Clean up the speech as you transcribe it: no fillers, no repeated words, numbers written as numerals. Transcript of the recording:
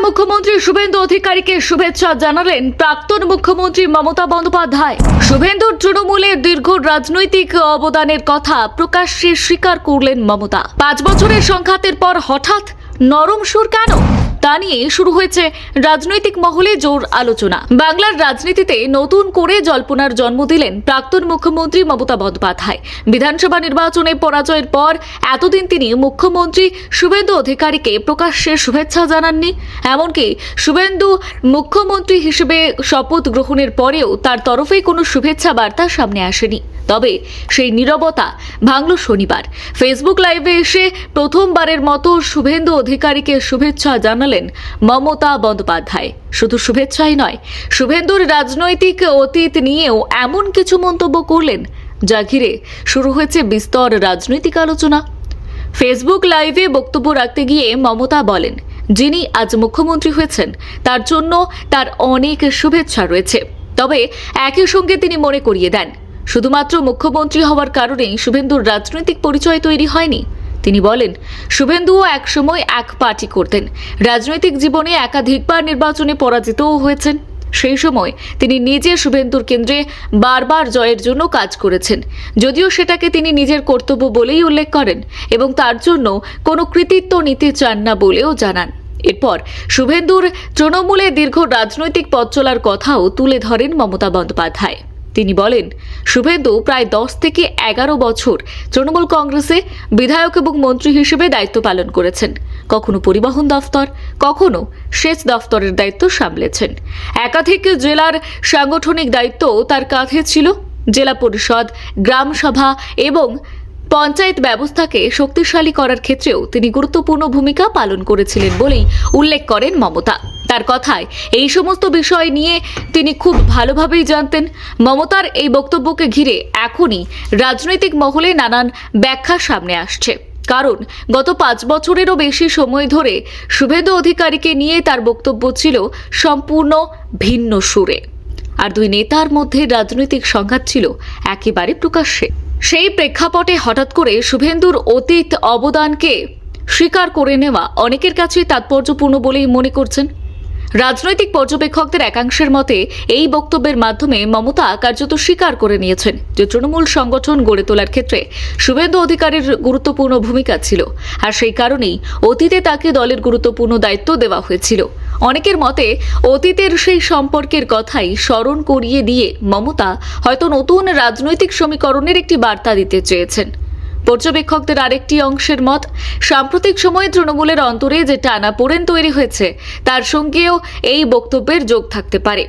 মুখ্যমন্ত্রী শুভেন্দু অধিকারীকে শুভেচ্ছা জানালেন প্রাক্তন মুখ্যমন্ত্রী মমতা বন্দ্যোপাধ্যায়। শুভেন্দুর তৃণমূলের দীর্ঘ রাজনৈতিক অবদানের কথা প্রকাশ্যে স্বীকার করলেন মমতা। 5 বছরের সংঘাতের পর হঠাৎ নরম সুর কেন, তা নিয়ে শুরু হয়েছে রাজনৈতিক মহলে জোর আলোচনা। বাংলার রাজনীতিতে নতুন করে জল্পনার জন্ম দিলেন প্রাক্তন মুখ্যমন্ত্রী মমতা বন্দ্যোপাধ্যায়। বিধানসভা নির্বাচনে পরাজয়ের পর এতদিন তিনি মুখ্যমন্ত্রী শুভেন্দু অধিকারীকে প্রকাশ্যে শুভেচ্ছা জানাননি। এমনকি শুভেন্দু মুখ্যমন্ত্রী হিসেবে শপথ গ্রহণের পরেও তার তরফে কোনো শুভেচ্ছা বার্তা সামনে আসেনি। তবে সেই নীরবতা ভাঙল শনিবার। ফেসবুক লাইভে এসে প্রথমবারের মতো শুভেন্দু অধিকারীকে শুভেচ্ছা জানালেন মমতা বন্দ্যোপাধ্যায়। শুধু শুভেচ্ছাই নয়, শুভেন্দুর রাজনৈতিক অতীত নিয়েও এমন কিছু মন্তব্য করলেন যা ঘিরে শুরু হয়েছে বিস্তর রাজনৈতিক আলোচনা। ফেসবুক লাইভে বক্তব্য রাখতে গিয়ে মমতা বলেন, যিনি আজ মুখ্যমন্ত্রী হয়েছেন তার জন্য তার অনেক শুভেচ্ছা রয়েছে। তবে একই সঙ্গে তিনি মনে করিয়ে দেন, শুধুমাত্র মুখ্যমন্ত্রী হওয়ার কারণেই শুভেন্দুর রাজনৈতিক পরিচয় তৈরি হয়নি। তিনি বলেন, শুভেন্দুও একসময় এক পার্টি করতেন, রাজনৈতিক জীবনে একাধিকবার নির্বাচনে পরাজিতও হয়েছেন। সেই সময় তিনি নিজে শুভেন্দুর কেন্দ্রে বারবার জয়ের জন্য কাজ করেছেন, যদিও সেটাকে তিনি নিজের কর্তব্য বলেই উল্লেখ করেন এবং তার জন্য কোনো কৃতিত্ব নিতে চান না বলেও জানান। এরপর শুভেন্দুর তৃণমূলে দীর্ঘ রাজনৈতিক পথ চলার কথাও তুলে ধরেন মমতা বন্দ্যোপাধ্যায়। তিনি বলেন, শুভেন্দু প্রায় 10 থেকে 11 বছর তৃণমূল কংগ্রেসে বিধায়ক এবং মন্ত্রী হিসেবে দায়িত্ব পালন করেছেন। কখনো পরিবহন দফতর, কখনো সেচ দফতরের দায়িত্ব সামলেছেন। একাধিক জেলার সাংগঠনিক দায়িত্বও তার কাঁধে ছিল। জেলা পরিষদ, গ্রাম সভা এবং পঞ্চায়েত ব্যবস্থাকে শক্তিশালী করার ক্ষেত্রেও তিনি গুরুত্বপূর্ণ ভূমিকা পালন করেছিলেন বলেই উল্লেখ করেন মমতা। তার কথায় এই সমস্ত বিষয় নিয়ে তিনি খুব ভালোভাবেই জানতেন। মমতার এই বক্তব্যকে ঘিরে এখনই রাজনৈতিক মহলে নানান ব্যাখ্যা সামনে আসছে, কারণ গত 5 বছরেরও বেশি সময় ধরে শুভেন্দু অধিকারীকে নিয়ে তার বক্তব্য ছিল সম্পূর্ণ ভিন্ন সুরে। আর দুই নেতার মধ্যে রাজনৈতিক সংঘাত ছিল একেবারে প্রকাশ্যে। সেই প্রেক্ষাপটে হঠাৎ করে শুভেন্দুর অতীত অবদানকে স্বীকার করে নেওয়া অনেকের কাছে তাৎপর্যপূর্ণ বলেই মনে করছেন। রাজনৈতিক পর্যবেক্ষকদের একাংশের মতে এই বক্তব্যের মাধ্যমে মমতা কার্যত স্বীকার করে নিয়েছেন যে তৃণমূল সংগঠন গড়ে তোলার ক্ষেত্রে শুভেন্দু অধিকারীর গুরুত্বপূর্ণ ভূমিকা ছিল, আর সেই কারণেই অতীতে তাকে দলের গুরুত্বপূর্ণ দায়িত্ব দেওয়া হয়েছিল। অনেকের মতে অতীতের সেই সম্পর্কের কথাই স্মরণ করিয়ে দিয়ে মমতা হয়তো নতুন রাজনৈতিক সমীকরণের একটি বার্তা দিতে চেয়েছেন। পর্যবেক্ষকদের আরেকটি অংশের মত, সাম্প্রতিক সময়ে তৃণমূলের অন্তরে যে টানাপোড়েন তৈরি হয়েছে তার সঙ্গেও এই বক্তব্যের যোগ থাকতে পারে।